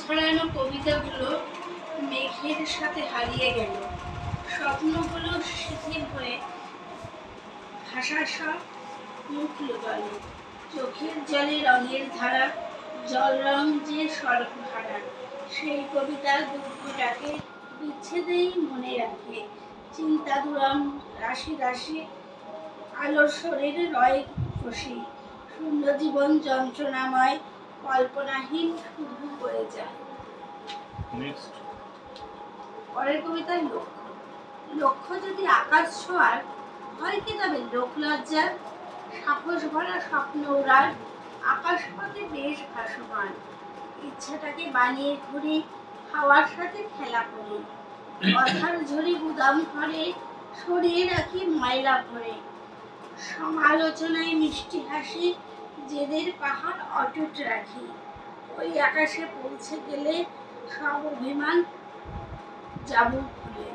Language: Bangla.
হারানো কবিতাগুলো মেঘের সাথে হারিয়ে গেল। স্বপ্নগুলো শিথিল হয়ে ভাষার সব মুখ লুকালো। চোখের জলে রঙের ধারা, জল রং যে সর্বহারা। সেই কবিতার দুঃখটাকে বিচ্ছেদেই মনে রাখে। চিন্তা দুরং রাশি রাশি, আলোর শরীর রয় খুশি। শূন্য জীবন যন্ত্রণাময়, কল্পনাহীন শুধু বয়ে যায়। পরের কবিতার লক্ষ্য। লক্ষ্য যদি আকাশ ছোঁয়ার, হয় কি তবে লোক লজ্জার? সাহস ভরা স্বপ্ন উড়ার, আকাশ পথে বেশ ভাসমান। ইচ্ছাটাকে বানিয়ে ঘুরি, হাওয়ার সাথে খেলা করি। কথার ঝুড়ি গুদাম ঘরে, সরিয়ে রাখি ময়লা ভরে। সমালোচনায় মিষ্টি হাসি, জেদের পাহাড় অটুট রাখি। ওই আকাশে পৌঁছে গেলে সব অভিমান যাব ভুলে।